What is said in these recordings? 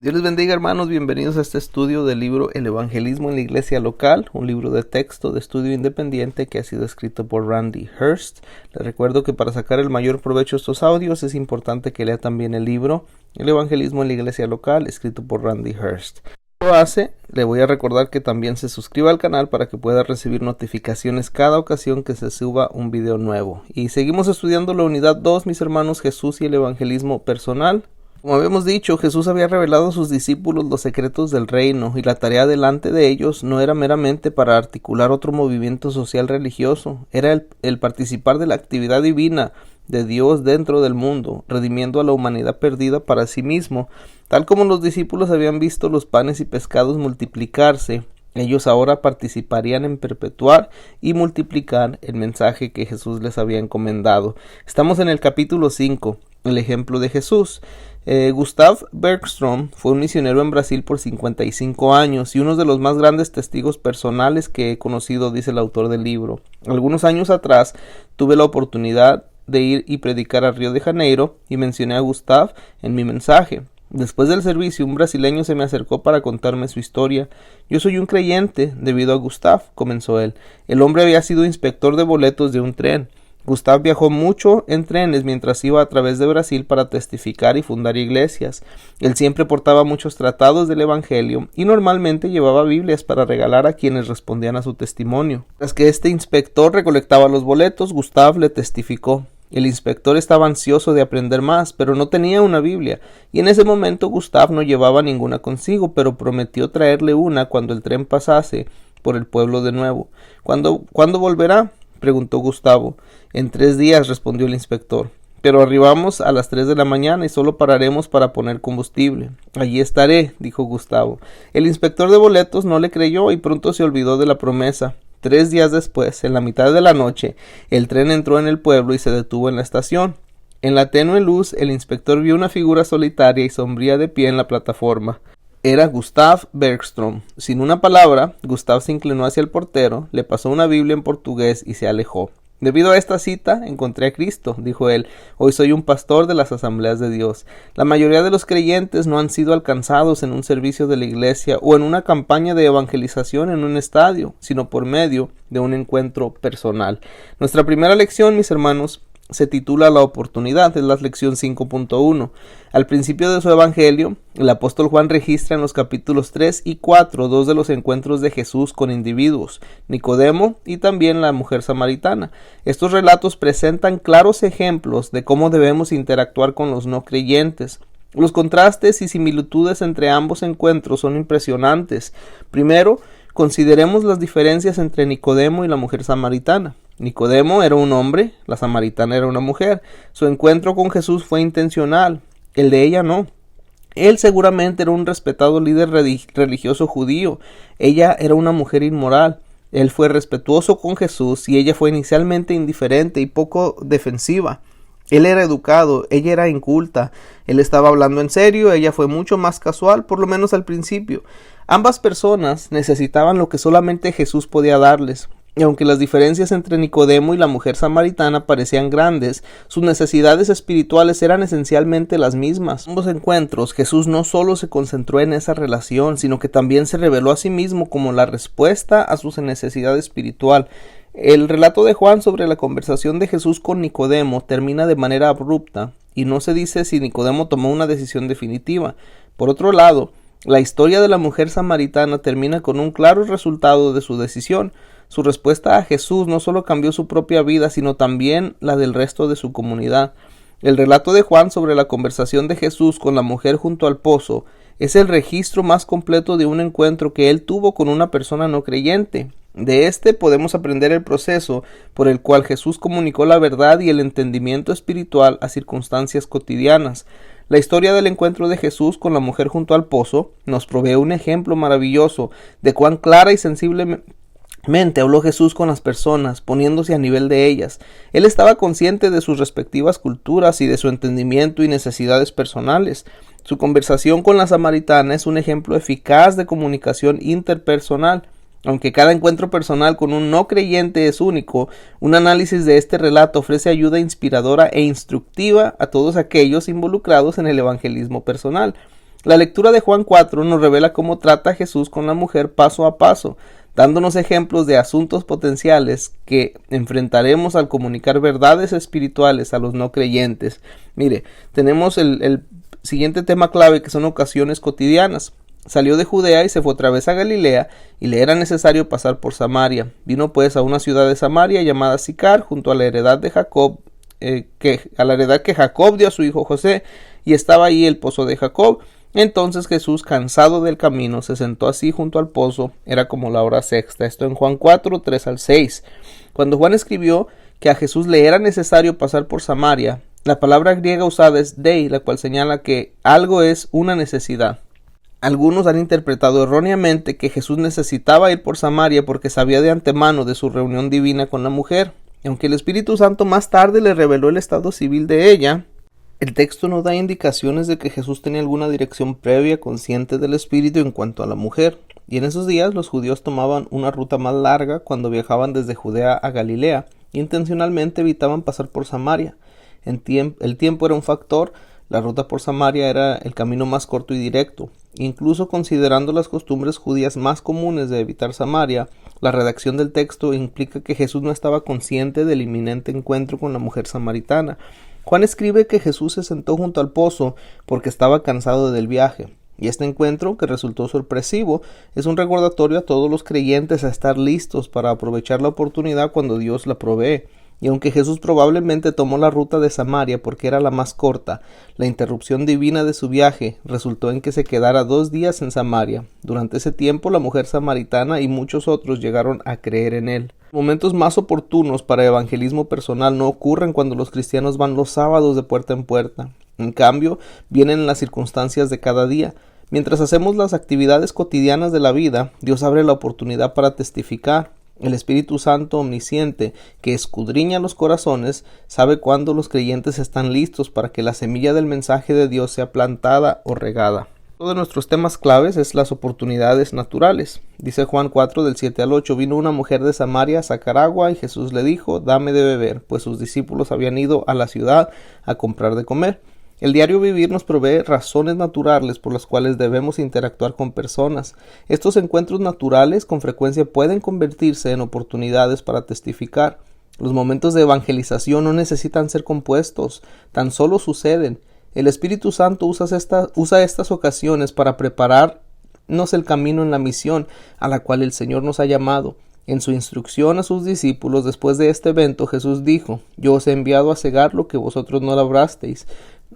Dios les bendiga, hermanos, bienvenidos a este estudio del libro El Evangelismo en la Iglesia Local, un libro de texto de estudio independiente que ha sido escrito por Randy Hurst. Les recuerdo que para sacar el mayor provecho de estos audios es importante que lea también el libro El Evangelismo en la Iglesia Local, escrito por Randy Hurst. Si lo hace, le voy a recordar que también se suscriba al canal para que pueda recibir notificaciones cada ocasión que se suba un video nuevo. Y seguimos estudiando la unidad 2, mis hermanos, Jesús y el evangelismo personal. Como habíamos dicho, Jesús había revelado a sus discípulos los secretos del reino, y la tarea delante de ellos no era meramente para articular otro movimiento social religioso, era el participar de la actividad divina de Dios dentro del mundo, redimiendo a la humanidad perdida para sí mismo. Tal como los discípulos habían visto los panes y pescados multiplicarse, ellos ahora participarían en perpetuar y multiplicar el mensaje que Jesús les había encomendado. Estamos en el capítulo 5, el ejemplo de Jesús. Gustav Bergström fue un misionero en Brasil por 55 años y uno de los más grandes testigos personales que he conocido, dice el autor del libro. Algunos años atrás tuve la oportunidad de ir y predicar a Río de Janeiro y mencioné a Gustav en mi mensaje. Después del servicio, un brasileño se me acercó para contarme su historia. Yo soy un creyente debido a Gustav, comenzó él. El hombre había sido inspector de boletos de un tren. Gustav viajó mucho en trenes mientras iba a través de Brasil para testificar y fundar iglesias. Él siempre portaba muchos tratados del Evangelio y normalmente llevaba Biblias para regalar a quienes respondían a su testimonio. Tras que este inspector recolectaba los boletos, Gustav le testificó. El inspector estaba ansioso de aprender más, pero no tenía una Biblia, y en ese momento Gustav no llevaba ninguna consigo, pero prometió traerle una cuando el tren pasase por el pueblo de nuevo. ¿Cuándo volverá?, preguntó Gustavo. En 3 días, respondió el inspector. Pero arribamos a las 3 de la mañana y solo pararemos para poner combustible. Allí estaré, dijo Gustavo. El inspector de boletos no le creyó y pronto se olvidó de la promesa. 3 días después, en la mitad de la noche, el tren entró en el pueblo y se detuvo en la estación. En la tenue luz, el inspector vio una figura solitaria y sombría de pie en la plataforma. Era Gustav Bergström. Sin una palabra, Gustav se inclinó hacia el portero, le pasó una Biblia en portugués y se alejó. Debido a esta cita, encontré a Cristo, dijo él. Hoy soy un pastor de las Asambleas de Dios. La mayoría de los creyentes no han sido alcanzados en un servicio de la iglesia o en una campaña de evangelización en un estadio, sino por medio de un encuentro personal. Nuestra primera lección, mis hermanos, se titula La oportunidad, es la lección 5.1. Al principio de su evangelio, el apóstol Juan registra en los capítulos 3 y 4 dos de los encuentros de Jesús con individuos, Nicodemo y también la mujer samaritana. Estos relatos presentan claros ejemplos de cómo debemos interactuar con los no creyentes. Los contrastes y similitudes entre ambos encuentros son impresionantes. Primero, consideremos las diferencias entre Nicodemo y la mujer samaritana. Nicodemo era un hombre, la samaritana era una mujer. Su encuentro con Jesús fue intencional, el de ella no. Él seguramente era un respetado líder religioso judío. Ella era una mujer inmoral. Él fue respetuoso con Jesús y ella fue inicialmente indiferente y poco defensiva. Él era educado, ella era inculta. Él estaba hablando en serio, ella fue mucho más casual, por lo menos al principio. Ambas personas necesitaban lo que solamente Jesús podía darles. Y aunque las diferencias entre Nicodemo y la mujer samaritana parecían grandes, sus necesidades espirituales eran esencialmente las mismas. En ambos encuentros, Jesús no solo se concentró en esa relación, sino que también se reveló a sí mismo como la respuesta a su necesidad espiritual. El relato de Juan sobre la conversación de Jesús con Nicodemo termina de manera abrupta, y no se dice si Nicodemo tomó una decisión definitiva. Por otro lado, la historia de la mujer samaritana termina con un claro resultado de su decisión. Su respuesta a Jesús no solo cambió su propia vida, sino también la del resto de su comunidad. El relato de Juan sobre la conversación de Jesús con la mujer junto al pozo es el registro más completo de un encuentro que él tuvo con una persona no creyente. De este podemos aprender el proceso por el cual Jesús comunicó la verdad y el entendimiento espiritual a circunstancias cotidianas. La historia del encuentro de Jesús con la mujer junto al pozo nos provee un ejemplo maravilloso de cuán clara y sensiblemente habló Jesús con las personas, poniéndose a nivel de ellas. Él estaba consciente de sus respectivas culturas y de su entendimiento y necesidades personales. Su conversación con la samaritana es un ejemplo eficaz de comunicación interpersonal. Aunque cada encuentro personal con un no creyente es único, un análisis de este relato ofrece ayuda inspiradora e instructiva a todos aquellos involucrados en el evangelismo personal. La lectura de Juan 4 nos revela cómo trata Jesús con la mujer paso a paso, dándonos ejemplos de asuntos potenciales que enfrentaremos al comunicar verdades espirituales a los no creyentes. Mire, tenemos el siguiente tema clave, que son ocasiones cotidianas. Salió de Judea y se fue otra vez a Galilea, y le era necesario pasar por Samaria. Vino pues a una ciudad de Samaria llamada Sicar, junto a la heredad de Jacob, que Jacob dio a su hijo José, y estaba ahí el pozo de Jacob. Entonces Jesús, cansado del camino, se sentó así junto al pozo. Era como la hora sexta. Esto en Juan 4, 3 al 6. Cuando Juan escribió que a Jesús le era necesario pasar por Samaria, la palabra griega usada es dei, la cual señala que algo es una necesidad. Algunos han interpretado erróneamente que Jesús necesitaba ir por Samaria porque sabía de antemano de su reunión divina con la mujer. Aunque el Espíritu Santo más tarde le reveló el estado civil de ella, el texto no da indicaciones de que Jesús tenía alguna dirección previa consciente del Espíritu en cuanto a la mujer. Y en esos días los judíos tomaban una ruta más larga cuando viajaban desde Judea a Galilea, e intencionalmente evitaban pasar por Samaria. El tiempo era un factor. La ruta por Samaria era el camino más corto y directo. Incluso considerando las costumbres judías más comunes de evitar Samaria, la redacción del texto implica que Jesús no estaba consciente del inminente encuentro con la mujer samaritana. Juan escribe que Jesús se sentó junto al pozo porque estaba cansado del viaje. Y este encuentro, que resultó sorpresivo, es un recordatorio a todos los creyentes a estar listos para aprovechar la oportunidad cuando Dios la provee. Y aunque Jesús probablemente tomó la ruta de Samaria porque era la más corta, la interrupción divina de su viaje resultó en que se quedara 2 días en Samaria. Durante ese tiempo, la mujer samaritana y muchos otros llegaron a creer en él. Momentos más oportunos para evangelismo personal no ocurren cuando los cristianos van los sábados de puerta en puerta. En cambio, vienen las circunstancias de cada día. Mientras hacemos las actividades cotidianas de la vida, Dios abre la oportunidad para testificar. El Espíritu Santo omnisciente, que escudriña los corazones, sabe cuándo los creyentes están listos para que la semilla del mensaje de Dios sea plantada o regada. Uno de nuestros temas claves es las oportunidades naturales. Dice Juan 4 del 7 al 8, vino una mujer de Samaria a sacar agua y Jesús le dijo, dame de beber, pues sus discípulos habían ido a la ciudad a comprar de comer. El diario vivir nos provee razones naturales por las cuales debemos interactuar con personas. Estos encuentros naturales con frecuencia pueden convertirse en oportunidades para testificar. Los momentos de evangelización no necesitan ser compuestos, tan solo suceden. El Espíritu Santo usa estas ocasiones para prepararnos el camino en la misión a la cual el Señor nos ha llamado. En su instrucción a sus discípulos después de este evento, Jesús dijo, yo os he enviado a segar lo que vosotros no labrasteis.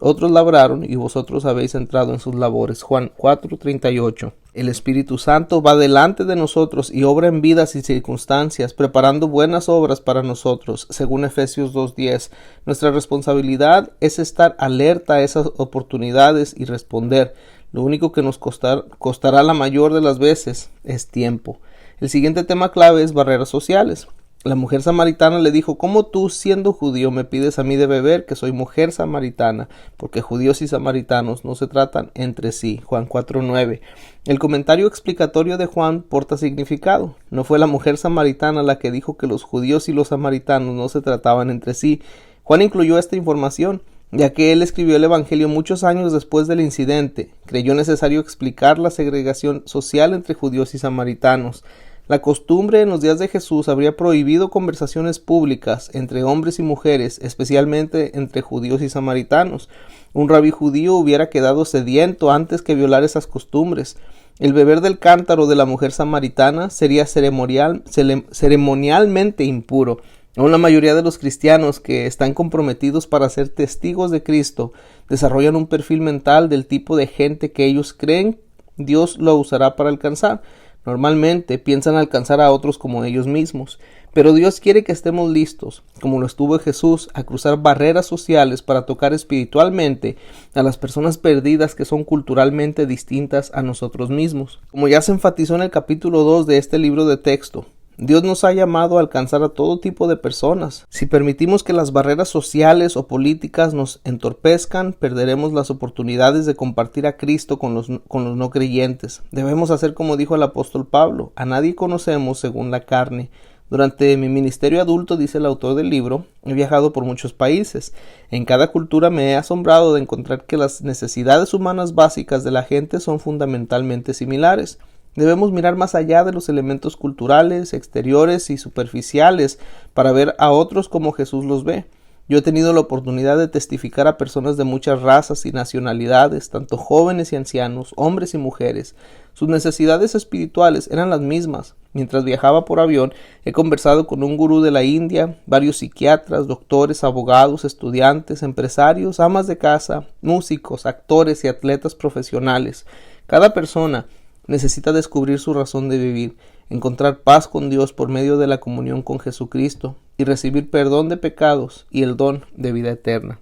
Otros labraron y vosotros habéis entrado en sus labores. Juan 4:38. El Espíritu Santo va delante de nosotros y obra en vidas y circunstancias, preparando buenas obras para nosotros, según Efesios 2:10. Nuestra responsabilidad es estar alerta a esas oportunidades y responder. Lo único que nos costará la mayor de las veces es tiempo. El siguiente tema clave es barreras sociales. La mujer samaritana le dijo, ¿cómo tú, siendo judío, me pides a mí de beber, que soy mujer samaritana? Porque judíos y samaritanos no se tratan entre sí. Juan 4:9. El comentario explicatorio de Juan porta significado. No fue la mujer samaritana la que dijo que los judíos y los samaritanos no se trataban entre sí. Juan incluyó esta información, ya que él escribió el Evangelio muchos años después del incidente. Creyó necesario explicar la segregación social entre judíos y samaritanos. La costumbre en los días de Jesús habría prohibido conversaciones públicas entre hombres y mujeres, especialmente entre judíos y samaritanos. Un rabí judío hubiera quedado sediento antes que violar esas costumbres. El beber del cántaro de la mujer samaritana sería ceremonialmente impuro. Aún la mayoría de los cristianos que están comprometidos para ser testigos de Cristo desarrollan un perfil mental del tipo de gente que ellos creen Dios lo usará para alcanzar. Normalmente piensan alcanzar a otros como ellos mismos, pero Dios quiere que estemos listos, como lo estuvo Jesús, a cruzar barreras sociales para tocar espiritualmente a las personas perdidas que son culturalmente distintas a nosotros mismos. Como ya se enfatizó en el capítulo 2 de este libro de texto, Dios nos ha llamado a alcanzar a todo tipo de personas. Si permitimos que las barreras sociales o políticas nos entorpezcan, perderemos las oportunidades de compartir a Cristo con los no creyentes. Debemos hacer como dijo el apóstol Pablo, a nadie conocemos según la carne. Durante mi ministerio adulto, dice el autor del libro, he viajado por muchos países. En cada cultura me he asombrado de encontrar que las necesidades humanas básicas de la gente son fundamentalmente similares. Debemos mirar más allá de los elementos culturales, exteriores y superficiales para ver a otros como Jesús los ve. Yo he tenido la oportunidad de testificar a personas de muchas razas y nacionalidades, tanto jóvenes y ancianos, hombres y mujeres. Sus necesidades espirituales eran las mismas. Mientras viajaba por avión, he conversado con un gurú de la India, varios psiquiatras, doctores, abogados, estudiantes, empresarios, amas de casa, músicos, actores y atletas profesionales. Cada persona necesita descubrir su razón de vivir, encontrar paz con Dios por medio de la comunión con Jesucristo y recibir perdón de pecados y el don de vida eterna.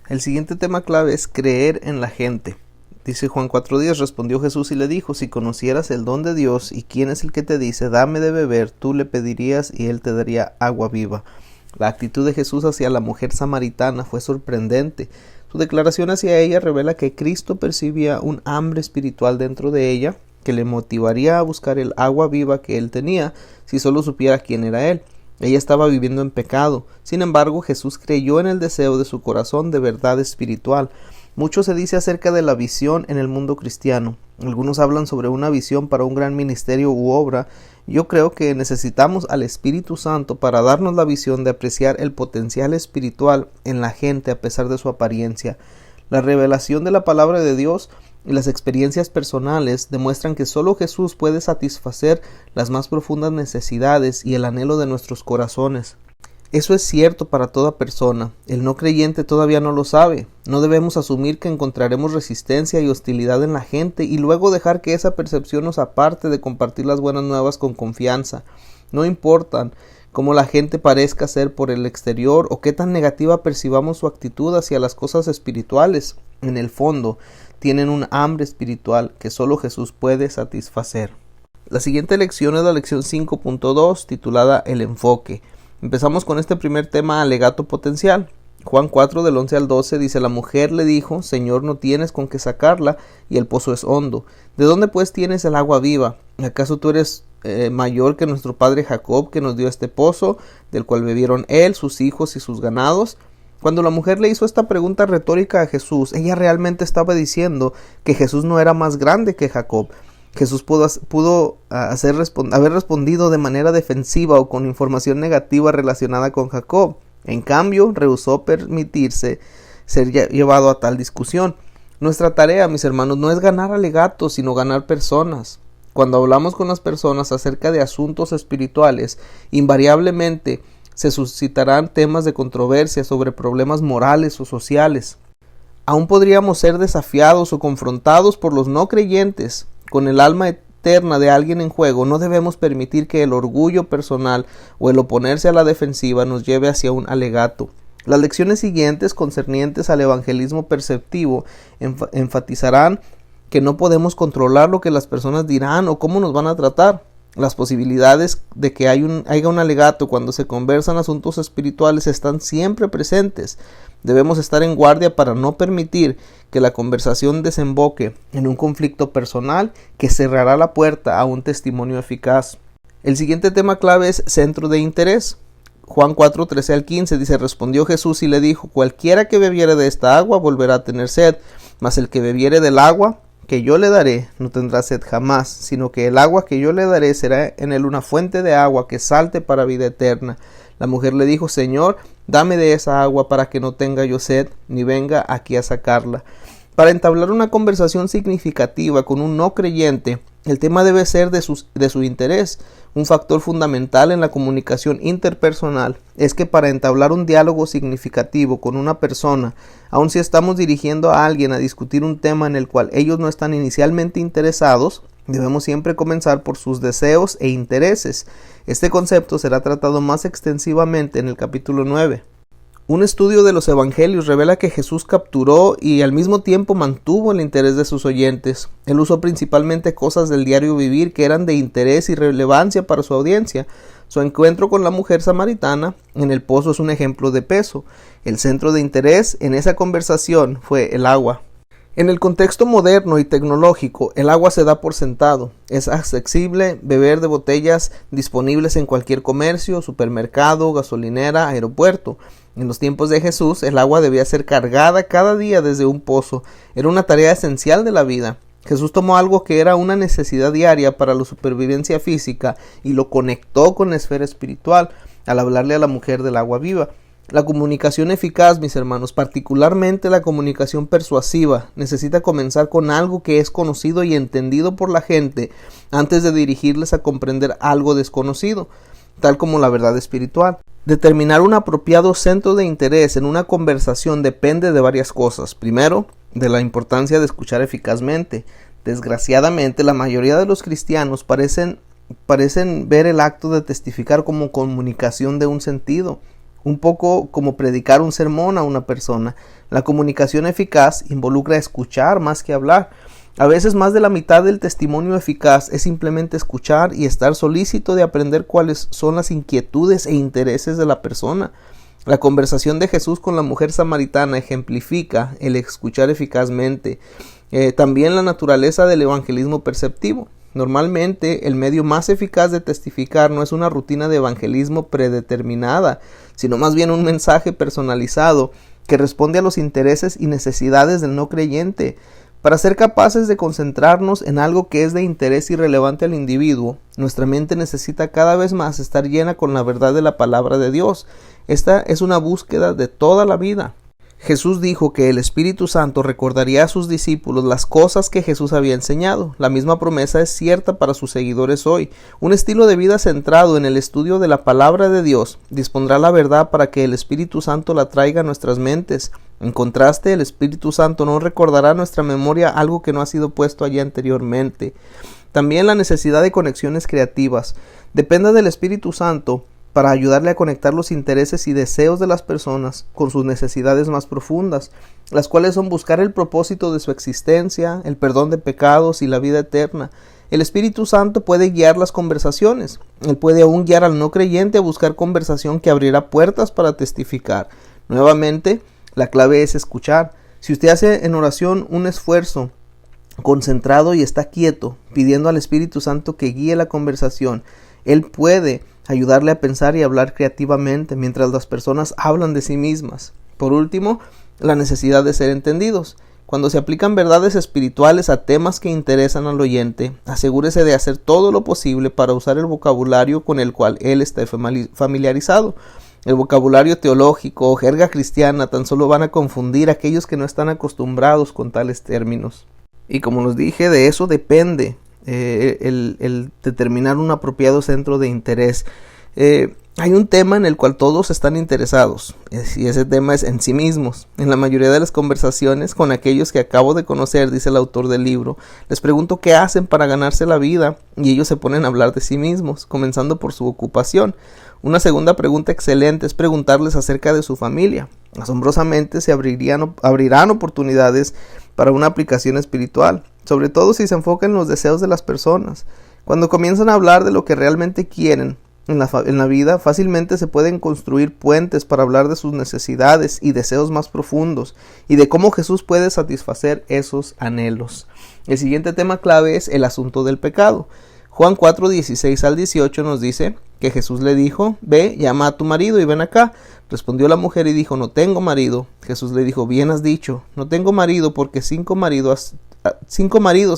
El siguiente tema clave es creer en la gente. Dice Juan 4:10, respondió Jesús y le dijo, si conocieras el don de Dios y quién es el que te dice, dame de beber, tú le pedirías y él te daría agua viva. La actitud de Jesús hacia la mujer samaritana fue sorprendente. Su declaración hacia ella revela que Cristo percibía un hambre espiritual dentro de ella, que le motivaría a buscar el agua viva que él tenía si solo supiera quién era él. Ella estaba viviendo en pecado. Sin embargo, Jesús creyó en el deseo de su corazón de verdad espiritual. Mucho se dice acerca de la visión en el mundo cristiano. Algunos hablan sobre una visión para un gran ministerio u obra. Yo creo que necesitamos al Espíritu Santo para darnos la visión de apreciar el potencial espiritual en la gente a pesar de su apariencia. La revelación de la palabra de Dios y las experiencias personales demuestran que solo Jesús puede satisfacer las más profundas necesidades y el anhelo de nuestros corazones. Eso es cierto para toda persona. El no creyente todavía no lo sabe. No debemos asumir que encontraremos resistencia y hostilidad en la gente y luego dejar que esa percepción nos aparte de compartir las buenas nuevas con confianza. No importan cómo la gente parezca ser por el exterior o qué tan negativa percibamos su actitud hacia las cosas espirituales. En el fondo, tienen un hambre espiritual que solo Jesús puede satisfacer. La siguiente lección es la lección 5.2 titulada El enfoque. Empezamos con este primer tema, alegato potencial. Juan 4 del 11 al 12 dice, la mujer le dijo, Señor, no tienes con qué sacarla y el pozo es hondo. ¿De dónde pues tienes el agua viva? ¿Acaso tú eres mayor que nuestro padre Jacob, que nos dio este pozo, del cual bebieron él, sus hijos y sus ganados? Cuando la mujer le hizo esta pregunta retórica a Jesús, ella realmente estaba diciendo que Jesús no era más grande que Jacob. Jesús pudo haber respondido de manera defensiva o con información negativa relacionada con Jacob. En cambio, rehusó permitirse ser llevado a tal discusión. Nuestra tarea, mis hermanos, no es ganar alegatos, sino ganar personas. Cuando hablamos con las personas acerca de asuntos espirituales, invariablemente se suscitarán temas de controversia sobre problemas morales o sociales. Aún podríamos ser desafiados o confrontados por los no creyentes. Con el alma eterna de alguien en juego, no debemos permitir que el orgullo personal o el oponerse a la defensiva nos lleve hacia un alegato. Las lecciones siguientes concernientes al evangelismo perceptivo enfatizarán que no podemos controlar lo que las personas dirán o cómo nos van a tratar. Las posibilidades de que haya un alegato cuando se conversan asuntos espirituales están siempre presentes. Debemos estar en guardia para no permitir que la conversación desemboque en un conflicto personal que cerrará la puerta a un testimonio eficaz. El siguiente tema clave es centro de interés. Juan 4, 13 al 15 dice, respondió Jesús y le dijo, cualquiera que bebiere de esta agua volverá a tener sed, mas el que bebiere del agua que yo le daré no tendrá sed jamás, sino que el agua que yo le daré será en él una fuente de agua que salte para vida eterna. La mujer le dijo, Señor, dame de esa agua para que no tenga yo sed, ni venga aquí a sacarla. Para entablar una conversación significativa con un no creyente, el tema debe ser de su interés. Un factor fundamental en la comunicación interpersonal es que para entablar un diálogo significativo con una persona, aun si estamos dirigiendo a alguien a discutir un tema en el cual ellos no están inicialmente interesados, debemos siempre comenzar por sus deseos e intereses. Este concepto será tratado más extensivamente en el capítulo 9. Un estudio de los evangelios revela que Jesús capturó y al mismo tiempo mantuvo el interés de sus oyentes. Él usó principalmente cosas del diario vivir que eran de interés y relevancia para su audiencia. Su encuentro con la mujer samaritana en el pozo es un ejemplo de peso. El centro de interés en esa conversación fue el agua. En el contexto moderno y tecnológico, el agua se da por sentado. Es accesible beber de botellas disponibles en cualquier comercio, supermercado, gasolinera, aeropuerto. En los tiempos de Jesús, el agua debía ser cargada cada día desde un pozo. Era una tarea esencial de la vida. Jesús tomó algo que era una necesidad diaria para la supervivencia física y lo conectó con la esfera espiritual al hablarle a la mujer del agua viva. La comunicación eficaz, mis hermanos, particularmente la comunicación persuasiva, necesita comenzar con algo que es conocido y entendido por la gente antes de dirigirles a comprender algo desconocido, tal como la verdad espiritual. Determinar un apropiado centro de interés en una conversación depende de varias cosas. Primero, de la importancia de escuchar eficazmente. Desgraciadamente, la mayoría de los cristianos parecen ver el acto de testificar como comunicación de un sentido, un poco como predicar un sermón a una persona. La comunicación eficaz involucra escuchar más que hablar. A veces más de la mitad del testimonio eficaz es simplemente escuchar y estar solícito de aprender cuáles son las inquietudes e intereses de la persona. La conversación de Jesús con la mujer samaritana ejemplifica el escuchar eficazmente. También la naturaleza del evangelismo perceptivo. Normalmente, el medio más eficaz de testificar no es una rutina de evangelismo predeterminada, sino más bien un mensaje personalizado que responde a los intereses y necesidades del no creyente. Para ser capaces de concentrarnos en algo que es de interés y relevante al individuo, nuestra mente necesita cada vez más estar llena con la verdad de la palabra de Dios. Esta es una búsqueda de toda la vida. Jesús dijo que el Espíritu Santo recordaría a sus discípulos las cosas que Jesús había enseñado. La misma promesa es cierta para sus seguidores hoy. Un estilo de vida centrado en el estudio de la palabra de Dios dispondrá la verdad para que el Espíritu Santo la traiga a nuestras mentes. En contraste, el Espíritu Santo no recordará a nuestra memoria algo que no ha sido puesto allí anteriormente. También la necesidad de conexiones creativas. Depende del Espíritu Santo para ayudarle a conectar los intereses y deseos de las personas con sus necesidades más profundas, las cuales son buscar el propósito de su existencia, el perdón de pecados y la vida eterna. El Espíritu Santo puede guiar las conversaciones. Él puede aún guiar al no creyente a buscar conversación que abrirá puertas para testificar. Nuevamente, la clave es escuchar. Si usted hace en oración un esfuerzo concentrado y está quieto, pidiendo al Espíritu Santo que guíe la conversación, Él puede ayudarle a pensar y hablar creativamente mientras las personas hablan de sí mismas. Por último, la necesidad de ser entendidos. Cuando se aplican verdades espirituales a temas que interesan al oyente, asegúrese de hacer todo lo posible para usar el vocabulario con el cual él esté familiarizado. El vocabulario teológico o jerga cristiana tan solo van a confundir a aquellos que no están acostumbrados con tales términos. Y como les dije, de eso depende el determinar un apropiado centro de interés. Hay un tema en el cual todos están interesados, y ese tema es en sí mismos. En la mayoría de las conversaciones con aquellos que acabo de conocer, dice el autor del libro, les pregunto qué hacen para ganarse la vida, y ellos se ponen a hablar de sí mismos, comenzando por su ocupación. Una segunda pregunta excelente es preguntarles acerca de su familia. Asombrosamente se abrirán oportunidades para una aplicación espiritual, sobre todo si se enfoca en los deseos de las personas. Cuando comienzan a hablar de lo que realmente quieren en la vida, fácilmente se pueden construir puentes para hablar de sus necesidades y deseos más profundos y de cómo Jesús puede satisfacer esos anhelos. El siguiente tema clave es el asunto del pecado. Juan 4:16 al 18 nos dice que Jesús le dijo: ve, llama a tu marido y ven acá. Respondió la mujer y dijo: no tengo marido. Jesús le dijo: bien has dicho, no tengo marido, porque 5 maridos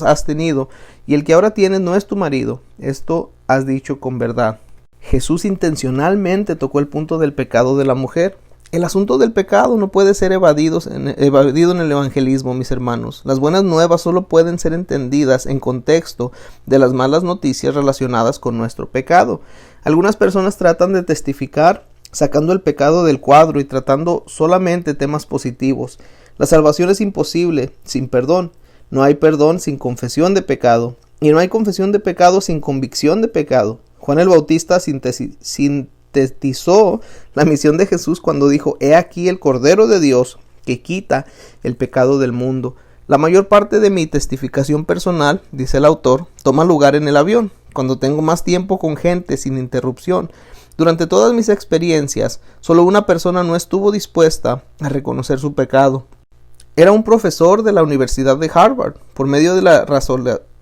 has tenido, y el que ahora tienes no es tu marido. Esto has dicho con verdad. Jesús intencionalmente tocó el punto del pecado de la mujer. El asunto del pecado no puede ser evadido en el evangelismo, mis hermanos. Las buenas nuevas solo pueden ser entendidas en contexto de las malas noticias relacionadas con nuestro pecado. Algunas personas tratan de testificar sacando el pecado del cuadro y tratando solamente temas positivos. La salvación es imposible sin perdón. No hay perdón sin confesión de pecado. Y no hay confesión de pecado sin convicción de pecado. Juan el Bautista sintetizó la misión de Jesús cuando dijo: he aquí el Cordero de Dios que quita el pecado del mundo. La mayor parte de mi testificación personal, dice el autor, toma lugar en el avión, cuando tengo más tiempo con gente sin interrupción. Durante todas mis experiencias, solo una persona no estuvo dispuesta a reconocer su pecado. Era un profesor de la Universidad de Harvard. Por medio de la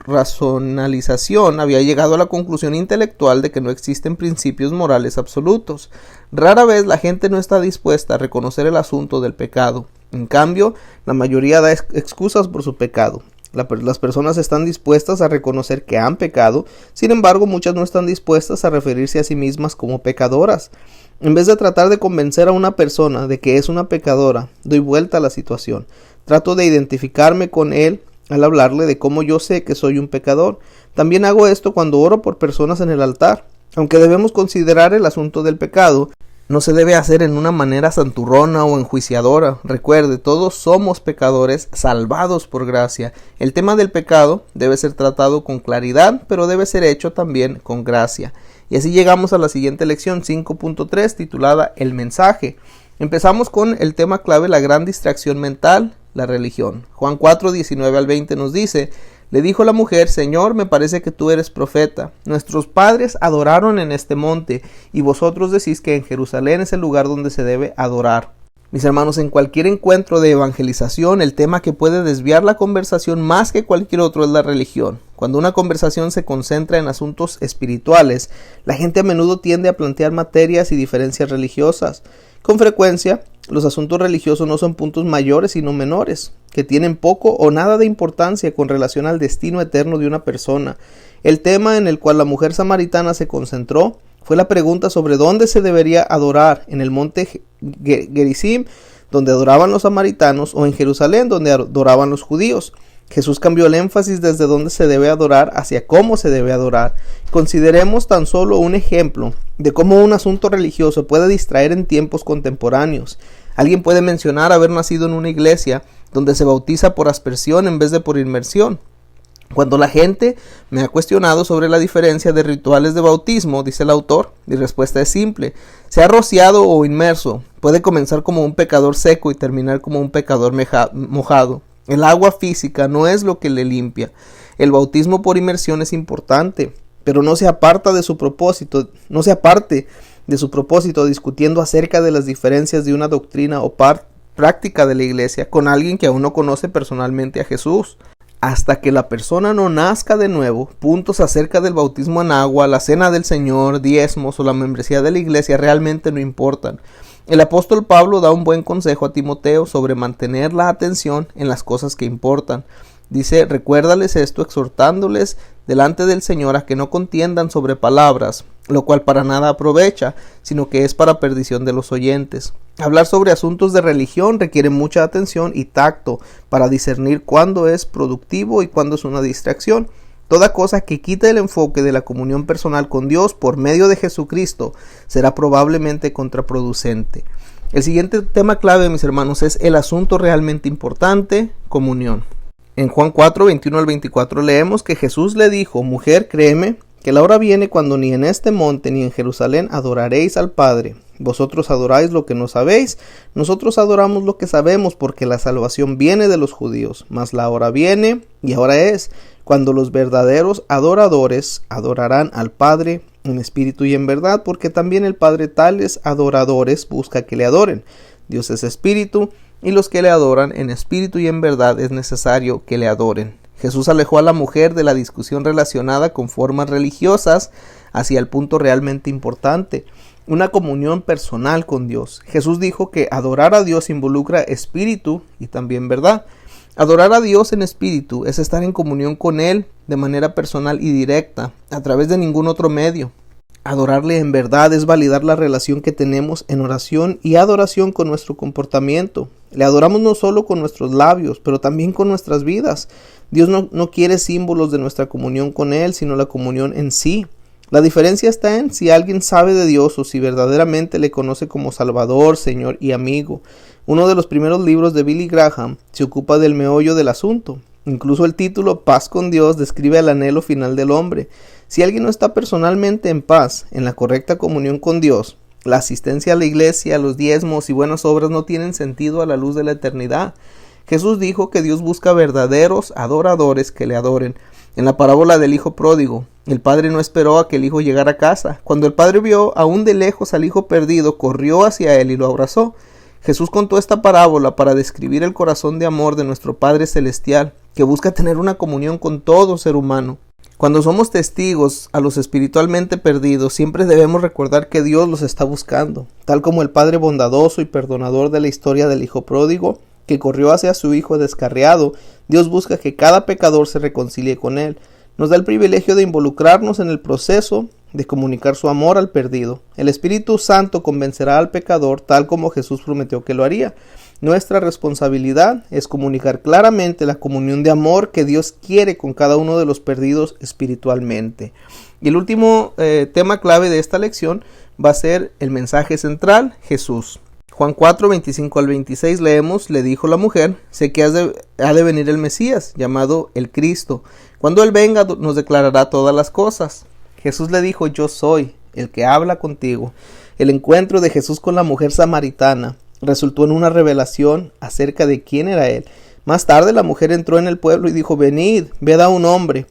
racionalización había llegado a la conclusión intelectual de que no existen principios morales absolutos. Rara vez la gente no está dispuesta a reconocer el asunto del pecado. En cambio, la mayoría da excusas por su pecado. Las personas están dispuestas a reconocer que han pecado, sin embargo muchas no están dispuestas a referirse a sí mismas como pecadoras. En vez de tratar de convencer a una persona de que es una pecadora, doy vuelta a la situación. Trato de identificarme con él al hablarle de cómo yo sé que soy un pecador. También hago esto cuando oro por personas en el altar. Aunque debemos considerar el asunto del pecado, no se debe hacer en una manera santurrona o enjuiciadora. Recuerde, todos somos pecadores salvados por gracia. El tema del pecado debe ser tratado con claridad, pero debe ser hecho también con gracia. Y así llegamos a la siguiente lección 5.3 titulada El mensaje. Empezamos con el tema clave, la gran distracción mental, la religión. Juan 4, 19 al 20 nos dice: le dijo la mujer: Señor, me parece que tú eres profeta. Nuestros padres adoraron en este monte, y vosotros decís que en Jerusalén es el lugar donde se debe adorar. Mis hermanos, en cualquier encuentro de evangelización, el tema que puede desviar la conversación más que cualquier otro es la religión. Cuando una conversación se concentra en asuntos espirituales, la gente a menudo tiende a plantear materias y diferencias religiosas. Con frecuencia, los asuntos religiosos no son puntos mayores sino menores, que tienen poco o nada de importancia con relación al destino eterno de una persona. El tema en el cual la mujer samaritana se concentró fue la pregunta sobre dónde se debería adorar, en el monte Gerizim, donde adoraban los samaritanos, o en Jerusalén, donde adoraban los judíos. Jesús cambió el énfasis desde dónde se debe adorar hacia cómo se debe adorar. Consideremos tan solo un ejemplo de cómo un asunto religioso puede distraer en tiempos contemporáneos. Alguien puede mencionar haber nacido en una iglesia donde se bautiza por aspersión en vez de por inmersión. Cuando la gente me ha cuestionado sobre la diferencia de rituales de bautismo, dice el autor, mi respuesta es simple: sea rociado o inmerso, puede comenzar como un pecador seco y terminar como un pecador mojado. El agua física no es lo que le limpia. El bautismo por inmersión es importante, pero no se aparte de su propósito discutiendo acerca de las diferencias de una doctrina o práctica de la iglesia con alguien que aún no conoce personalmente a Jesús. Hasta que la persona no nazca de nuevo, puntos acerca del bautismo en agua, la cena del Señor, diezmos o la membresía de la iglesia realmente no importan. El apóstol Pablo da un buen consejo a Timoteo sobre mantener la atención en las cosas que importan. Dice: recuérdales esto, exhortándoles delante del Señor a que no contiendan sobre palabras, lo cual para nada aprovecha, sino que es para perdición de los oyentes. Hablar sobre asuntos de religión requiere mucha atención y tacto para discernir cuándo es productivo y cuándo es una distracción. Toda cosa que quite el enfoque de la comunión personal con Dios por medio de Jesucristo será probablemente contraproducente. El siguiente tema clave, mis hermanos, es el asunto realmente importante: comunión. En Juan 4, 21 al 24 leemos que Jesús le dijo: mujer, créeme que la hora viene cuando ni en este monte ni en Jerusalén adoraréis al Padre. Vosotros adoráis lo que no sabéis, nosotros adoramos lo que sabemos, porque la salvación viene de los judíos. Mas la hora viene, y ahora es, cuando los verdaderos adoradores adorarán al Padre en espíritu y en verdad, porque también el Padre tales adoradores busca que le adoren. Dios es espíritu, y los que le adoran en espíritu y en verdad es necesario que le adoren. Jesús alejó a la mujer de la discusión relacionada con formas religiosas hacia el punto realmente importante: una comunión personal con Dios. Jesús dijo que adorar a Dios involucra espíritu y también verdad. Adorar a Dios en espíritu es estar en comunión con Él de manera personal y directa, a través de ningún otro medio. Adorarle en verdad es validar la relación que tenemos en oración y adoración con nuestro comportamiento. Le adoramos no solo con nuestros labios, pero también con nuestras vidas. Dios no quiere símbolos de nuestra comunión con Él, sino la comunión en sí. La diferencia está en si alguien sabe de Dios o si verdaderamente le conoce como Salvador, Señor y amigo. Uno de los primeros libros de Billy Graham se ocupa del meollo del asunto. Incluso el título Paz con Dios describe el anhelo final del hombre. Si alguien no está personalmente en paz, en la correcta comunión con Dios, la asistencia a la iglesia, los diezmos y buenas obras no tienen sentido a la luz de la eternidad. Jesús dijo que Dios busca verdaderos adoradores que le adoren. En la parábola del hijo pródigo, el padre no esperó a que el hijo llegara a casa. Cuando el padre vio aún de lejos al hijo perdido, corrió hacia él y lo abrazó. Jesús contó esta parábola para describir el corazón de amor de nuestro Padre Celestial, que busca tener una comunión con todo ser humano. Cuando somos testigos a los espiritualmente perdidos, siempre debemos recordar que Dios los está buscando, tal como el Padre bondadoso y perdonador de la historia del Hijo pródigo, que corrió hacia su Hijo descarriado. Dios busca que cada pecador se reconcilie con Él. Nos da el privilegio de involucrarnos en el proceso de comunicar su amor al perdido. El Espíritu Santo convencerá al pecador tal como Jesús prometió que lo haría. Nuestra responsabilidad es comunicar claramente la comunión de amor que Dios quiere con cada uno de los perdidos espiritualmente. Y el último tema clave de esta lección va a ser el mensaje central, Jesús. Juan 4, 25 al 26 leemos: le dijo la mujer, sé que ha de venir el Mesías, llamado el Cristo. Cuando Él venga nos declarará todas las cosas. Jesús le dijo, yo soy el que habla contigo. El encuentro de Jesús con la mujer samaritana resultó en una revelación acerca de quién era Él. Más tarde la mujer entró en el pueblo y dijo, venid, ved a un hombre.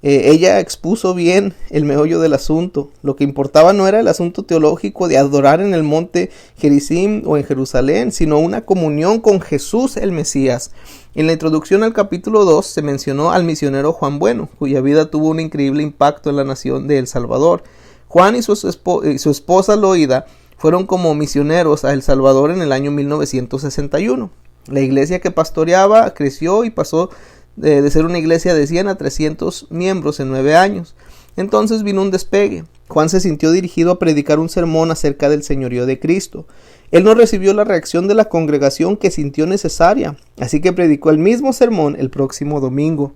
Ella expuso bien el meollo del asunto. Lo que importaba no era el asunto teológico de adorar en el monte Gerizim o en Jerusalén, sino una comunión con Jesús el Mesías. En la introducción al capítulo 2 se mencionó al misionero Juan Bueno, cuya vida tuvo un increíble impacto en la nación de El Salvador. Juan y su esposa Loida fueron como misioneros a El Salvador en el año 1961. La iglesia que pastoreaba creció y pasó de ser una iglesia de 100 a 300 miembros en 9 años. Entonces vino un despegue. Juan se sintió dirigido a predicar un sermón acerca del señorío de Cristo. Él no recibió la reacción de la congregación que sintió necesaria, así que predicó el mismo sermón el próximo domingo.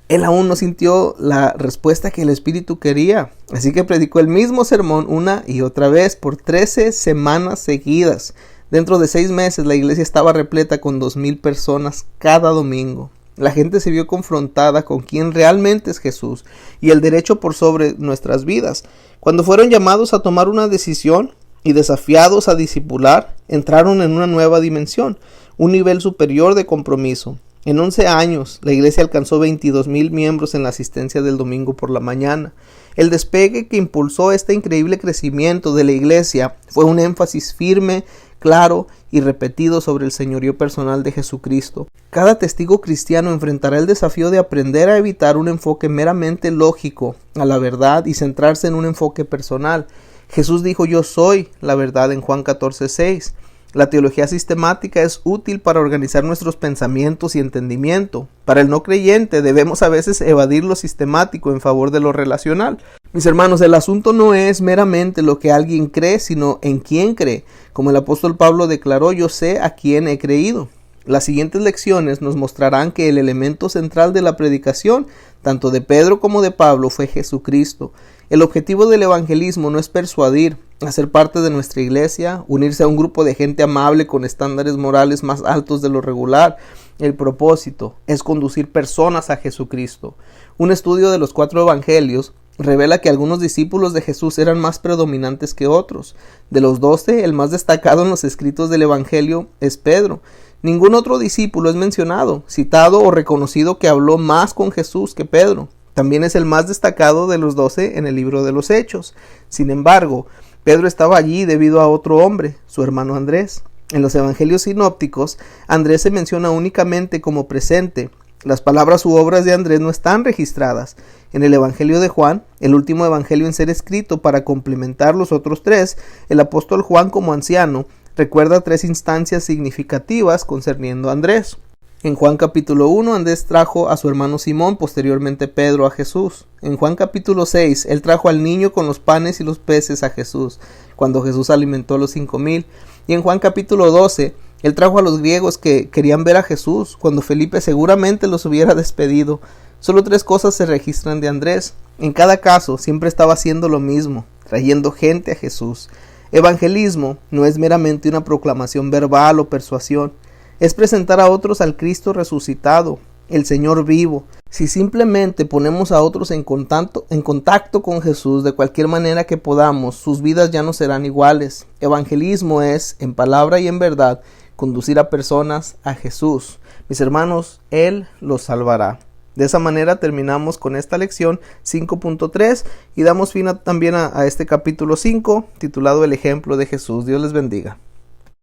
Él aún no sintió la respuesta que el Espíritu quería, así que predicó el mismo sermón una y otra vez por 13 semanas seguidas. Dentro de 6 meses la iglesia estaba repleta con 2,000 personas cada domingo. La gente se vio confrontada con quién realmente es Jesús y el derecho por sobre nuestras vidas. Cuando fueron llamados a tomar una decisión y desafiados a discipular, entraron en una nueva dimensión, un nivel superior de compromiso. En 11 años, la iglesia alcanzó 22,000 miembros en la asistencia del domingo por la mañana. El despegue que impulsó este increíble crecimiento de la iglesia fue un énfasis firme, claro y repetido sobre el señorío personal de Jesucristo. Cada testigo cristiano enfrentará el desafío de aprender a evitar un enfoque meramente lógico a la verdad y centrarse en un enfoque personal. Jesús dijo, yo soy la verdad en Juan 14:6. La teología sistemática es útil para organizar nuestros pensamientos y entendimiento. Para el no creyente debemos a veces evadir lo sistemático en favor de lo relacional. Mis hermanos, el asunto no es meramente lo que alguien cree, sino en quién cree. Como el apóstol Pablo declaró, yo sé a quién he creído. Las siguientes lecciones nos mostrarán que el elemento central de la predicación, tanto de Pedro como de Pablo, fue Jesucristo. El objetivo del evangelismo no es persuadir, hacer parte de nuestra iglesia, unirse a un grupo de gente amable con estándares morales más altos de lo regular. El propósito es conducir personas a Jesucristo. Un estudio de los 4 evangelios revela que algunos discípulos de Jesús eran más predominantes que otros. De los 12, el más destacado en los escritos del evangelio es Pedro. Ningún otro discípulo es mencionado, citado o reconocido que habló más con Jesús que Pedro. También es el más destacado de los 12 en el libro de los Hechos. Sin embargo, Pedro estaba allí debido a otro hombre, su hermano Andrés. En los evangelios sinópticos, Andrés se menciona únicamente como presente. Las palabras u obras de Andrés no están registradas. En el evangelio de Juan, el último evangelio en ser escrito para complementar los otros 3, el apóstol Juan, como anciano, recuerda 3 instancias significativas concerniendo a Andrés. En Juan capítulo 1, Andrés trajo a su hermano Simón, posteriormente Pedro a Jesús. En Juan capítulo 6, él trajo al niño con los panes y los peces a Jesús, cuando Jesús alimentó a los 5,000. Y en Juan capítulo 12, él trajo a los griegos que querían ver a Jesús, cuando Felipe seguramente los hubiera despedido. Solo 3 cosas se registran de Andrés. En cada caso, siempre estaba haciendo lo mismo, trayendo gente a Jesús. Evangelismo no es meramente una proclamación verbal o persuasión. Es presentar a otros al Cristo resucitado, el Señor vivo. Si simplemente ponemos a otros en contacto con Jesús de cualquier manera que podamos, sus vidas ya no serán iguales. Evangelismo es, en palabra y en verdad, conducir a personas a Jesús. Mis hermanos, Él los salvará. De esa manera terminamos con esta lección 5.3 y damos fin también a este capítulo 5 titulado El ejemplo de Jesús. Dios les bendiga.